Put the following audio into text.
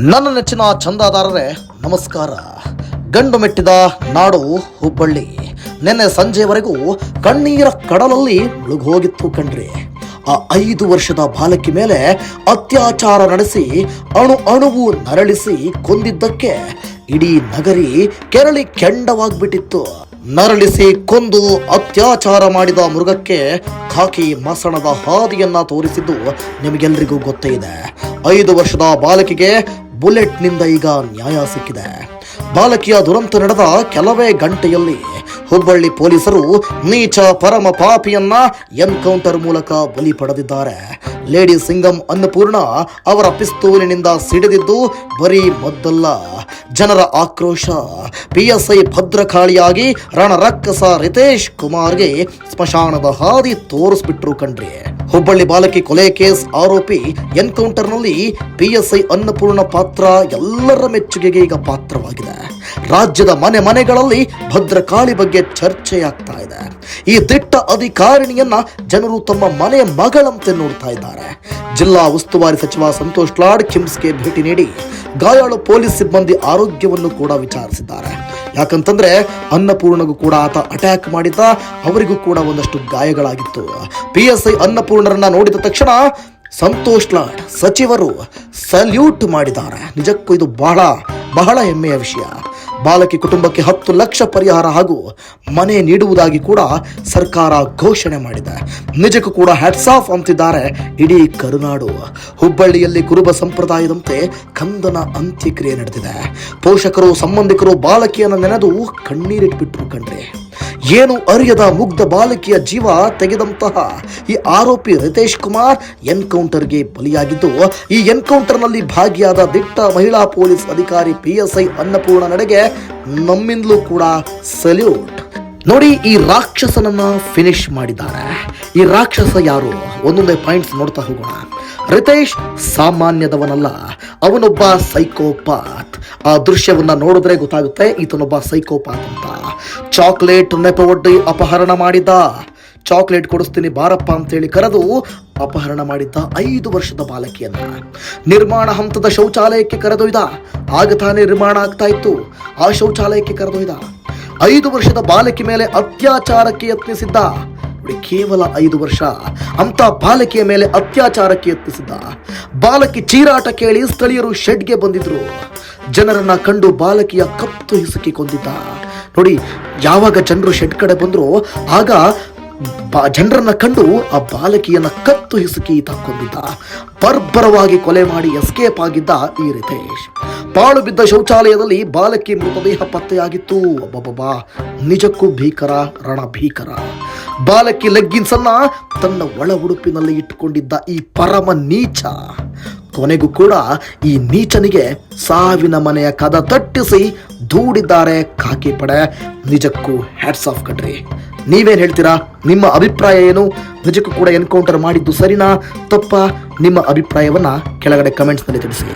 ನನ್ನ ನೆಚ್ಚಿನ ಚಂದಾದಾರರೇ ನಮಸ್ಕಾರ. ಗಂಡು ಮೆಟ್ಟಿದ ನಾಡು ಹುಬ್ಬಳ್ಳಿ ನಿನ್ನೆ ಸಂಜೆವರೆಗೂ ಕಣ್ಣೀರ ಕಡಲಲ್ಲಿ ಮುಳುಗೋಗಿತ್ತು ಕಣ್ರಿ. ಆ 5 ವರ್ಷದ ಬಾಲಕಿ ಮೇಲೆ ಅತ್ಯಾಚಾರ ನಡೆಸಿ ಅಣುವು ನರಳಿಸಿ ಕೊಂದಿದ್ದಕ್ಕೆ ಇಡೀ ನಗರಿ ಕೆರಳಿ ಕೆಂಡವಾಗ್ಬಿಟ್ಟಿತ್ತು. ನರಳಿಸಿ ಕೊಂದು ಅತ್ಯಾಚಾರ ಮಾಡಿದ ಮೃಗಕ್ಕೆ ಖಾಕಿ ಮಸಣದ ಹಾದಿಯನ್ನ ತೋರಿಸಿದ್ದು ನಿಮಗೆಲ್ಲರಿಗೂ ಗೊತ್ತೇ ಇದೆ. 5 ವರ್ಷದ ಬಾಲಕಿಗೆ ಬುಲೆಟ್ನಿಂದ ಈಗ ನ್ಯಾಯ ಸಿಕ್ಕಿದೆ. ಬಾಲಕಿಯ ದುರಂತ ನಡೆದ ಕೆಲವೇ ಗಂಟೆಯಲ್ಲಿ ಹುಬ್ಬಳ್ಳಿ ಪೊಲೀಸರು ನೀಚ ಪರಮ ಪಾಪಿಯನ್ನ ಎನ್ಕೌಂಟರ್ ಮೂಲಕ ಬಲಿ ಪಡೆದಿದ್ದಾರೆ. ಲೇಡಿ ಸಿಂಗಂ ಅನ್ನಪೂರ್ಣ ಅವರ ಪಿಸ್ತೂಲಿನಿಂದ ಸಿಡಿದಿದ್ದು ಬರೀ ಮದ್ದಲ್ಲ, ಜನರ ಆಕ್ರೋಶ. PSI ಭದ್ರಕಾಳಿಯಾಗಿ ರಣರಕ್ಕಸ ರಿತೇಶ್ ಕುಮಾರ್ಗೆ ಸ್ಮಶಾನದ ಹಾದಿ ತೋರಿಸ್ಬಿಟ್ರು ಕಣ್ರಿ. ಹುಬ್ಬಳ್ಳಿ ಬಾಲಕಿ ಕೊಲೆ ಕೇಸ್ ಆರೋಪಿ ಎನ್ಕೌಂಟರ್ನಲ್ಲಿ PSI ಅನ್ನಪೂರ್ಣ ಪಾತ್ರ ಎಲ್ಲರ ಮೆಚ್ಚುಗೆಗೆ ಈಗ ಪಾತ್ರವಾಗಿದೆ. ರಾಜ್ಯದ ಮನೆಗಳಲ್ಲಿ ಭದ್ರಕಾಳಿ ಬಗ್ಗೆ ಚರ್ಚೆಯಾಗ್ತಾ ಇದೆ. ಈ ದಿಟ್ಟ ಅಧಿಕಾರಿಣಿಯನ್ನ ಜನರು ತಮ್ಮ ಮನೆ ಮಗಳಂತೆ ನೋಡ್ತಾ ಇದ್ದಾರೆ. ಜಿಲ್ಲಾ ಉಸ್ತುವಾರಿ ಸಚಿವ ಸಂತೋಷ್ ಲಾಡ್ ಕಿಮ್ಸ್ಗೆ ಭೇಟಿ ನೀಡಿ ಗಾಯಾಳು ಪೊಲೀಸ್ ಸಿಬ್ಬಂದಿ ಆರೋಗ್ಯವನ್ನು ಕೂಡ ವಿಚಾರಿಸಿದ್ದಾರೆ. ಯಾಕಂತಂದ್ರೆ ಅನ್ನಪೂರ್ಣಗೂ ಕೂಡ ಆತ ಅಟ್ಯಾಕ್ ಮಾಡಿದ್ದ, ಅವರಿಗೂ ಕೂಡ ಒಂದಷ್ಟು ಗಾಯಗಳಾಗಿತ್ತು. PSI ಅನ್ನಪೂರ್ಣರನ್ನ ನೋಡಿದ ತಕ್ಷಣ ಸಂತೋಷ್ ಲಾಡ್ ಸಚಿವರು ಸಲ್ಯೂಟ್ ಮಾಡಿದ್ದಾರೆ. ನಿಜಕ್ಕೂ ಇದು ಬಹಳ ಹೆಮ್ಮೆಯ ವಿಷಯ. ಬಾಲಕಿ ಕುಟುಂಬಕ್ಕೆ 10 ಲಕ್ಷ ಪರಿಹಾರ ಹಾಗೂ ಮನೆ ನೀಡುವುದಾಗಿ ಕೂಡ ಸರ್ಕಾರ ಘೋಷಣೆ ಮಾಡಿದೆ. ನಿಜಕ್ಕೂ ಕೂಡ ಹ್ಯಾಟ್ಸ್ ಆಫ್ ಅಂತಿದ್ದಾರೆ ಇಡೀ ಕರುನಾಡು. ಹುಬ್ಬಳ್ಳಿಯಲ್ಲಿ ಕುರುಬ ಸಂಪ್ರದಾಯದಂತೆ ಕಂದನ ಅಂತ್ಯಕ್ರಿಯೆ ನಡೆದಿದೆ. ಪೋಷಕರು ಸಂಬಂಧಿಕರು ಬಾಲಕಿಯನ್ನು ನೆನೆದು ಕಣ್ಣೀರಿಟ್ಬಿಟ್ರು ಕಣ್ರಿ. ಏನು ಅರಿಯದ ಮುಗ್ಧ ಬಾಲಕಿಯ ಜೀವ ತೆಗೆದಂತಹ ಈ ಆರೋಪಿ ರಿತೇಶ್ ಕುಮಾರ್ ಎನ್ಕೌಂಟರ್ಗೆ ಬಲಿಯಾಗಿದ್ದು, ಈ ಎನ್ಕೌಂಟರ್ನಲ್ಲಿ ಭಾಗಿಯಾದ ದಿಟ್ಟ ಮಹಿಳಾ ಪೊಲೀಸ್ ಅಧಿಕಾರಿ PSI ಅನ್ನಪೂರ್ಣ ನಡೆಗೆ ನಮ್ಮಿಂದಲೂ ಕೂಡ ಸಲ್ಯೂಟ್. ನೋಡಿ, ಈ ರಾಕ್ಷಸನನ್ನ ಫಿನಿಶ್ ಮಾಡಿದ್ದಾರೆ. ಈ ರಾಕ್ಷಸ ಯಾರು? ಒಂದೊಂದೇ ಪಾಯಿಂಟ್ಸ್ ನೋಡ್ತಾ ಹೋಗೋಣ. ರಿತೇಶ್ ಸಾಮಾನ್ಯದವನಲ್ಲ, ಅವನೊಬ್ಬ ಸೈಕೋಪಾತ್. ಆ ದೃಶ್ಯವನ್ನ ನೋಡಿದ್ರೆ ಗೊತ್ತಾಗುತ್ತೆ ಈತನೊಬ್ಬ ಸೈಕೋಪಾತ್ ಅಂತ. ಚಾಕ್ಲೇಟ್ ನೆಪವೊಡ್ಡಿ ಅಪಹರಣ ಮಾಡಿದ್ದ. ಚಾಕ್ಲೇಟ್ ಕೊಡಿಸ್ತೀನಿ ಬಾರಪ್ಪ ಅಂತೇಳಿ ಕರೆದು ಅಪಹರಣ ಮಾಡಿದ್ದ 5 ವರ್ಷದ ಬಾಲಕಿಯನ್ನ ನಿರ್ಮಾಣ ಹಂತದ ಶೌಚಾಲಯಕ್ಕೆ ಕರೆದೊಯ್ದ. ಆಗ ತಾನೇ ನಿರ್ಮಾಣ ಆಗ್ತಾ ಇತ್ತು. ಆ ಶೌಚಾಲಯಕ್ಕೆ ಕರೆದೊಯ್ದ. 5 ವರ್ಷದ ಬಾಲಕಿ ಮೇಲೆ ಅತ್ಯಾಚಾರಕ್ಕೆ ಯತ್ನಿಸಿದ್ದ. ಕೇವಲ 5 ವರ್ಷ ಅಂತ ಬಾಲಕಿಯ ಮೇಲೆ ಅತ್ಯಾಚಾರಕ್ಕೆ ಯತ್ನಿಸಿದ್ದ. ಬಾಲಕಿ ಚೀರಾಟ ಕೇಳಿ ಸ್ಥಳೀಯರು ಶೆಡ್ಗೆ ಬಂದಿದ್ರು. ಜನರನ್ನ ಕಂಡು ಬಾಲಕಿಯ ಕತ್ತು ಹಿಸುಕಿ ಕೊಂದಿದ್ದ. ನೋಡಿ, ಯಾವಾಗ ಜನರು ಶೆಡ್ ಕಡೆ ಬಂದ್ರು ಆಗ ಜನರನ್ನ ಕಂಡು ಆ ಬಾಲಕಿಯನ್ನ ಕತ್ತು ಹಿಸುಕಿ ಈತ ಕೊಂದಿದ್ದ. ಬರ್ಬರವಾಗಿ ಕೊಲೆ ಮಾಡಿ ಎಸ್ಕೇಪ್ ಆಗಿದ್ದ ಈ ರಿತೇಶ್. ಪಾಳು ಬಿದ್ದ ಶೌಚಾಲಯದಲ್ಲಿ ಬಾಲಕಿ ಮೃತದೇಹ ಪತ್ತೆಯಾಗಿತ್ತು. ಅಬ್ಬಬ್ಬಾ, ನಿಜಕ್ಕೂ ಭೀಕರ, ರಣಭೀಕರ. ಬಾಲಕಿ ಲೆಗ್ಗಿನ್ಸ್ ಅನ್ನ ತನ್ನ ಒಳ ಉಡುಪಿನಲ್ಲಿ ಇಟ್ಟುಕೊಂಡಿದ್ದ ಈ ಪರಮ ನೀಚ. ಕೊನೆಗೂ ಕೂಡ ಈ ನೀಚನಿಗೆ ಸಾವಿನ ಮನೆಯ ಕದ ತಟ್ಟಿಸಿ ದೂಡಿದ್ದಾರೆ ಖಾಕಿ ಪಡೆ. ನಿಜಕ್ಕೂ ಹ್ಯಾಟ್ಸ್ ಆಫ್ ಕಣ್ರಿ. ನೀವೇನ್ ಹೇಳ್ತೀರಾ? ನಿಮ್ಮ ಅಭಿಪ್ರಾಯ ಏನು? ನಿಜಕ್ಕೂ ಕೂಡ ಎನ್ಕೌಂಟರ್ ಮಾಡಿದ್ದು ಸರಿನಾ ತಪ್ಪಾ? ನಿಮ್ಮ ಅಭಿಪ್ರಾಯವನ್ನ ಕೆಳಗಡೆ ಕಮೆಂಟ್ಸ್ ನಲ್ಲಿ ತಿಳಿಸಿ.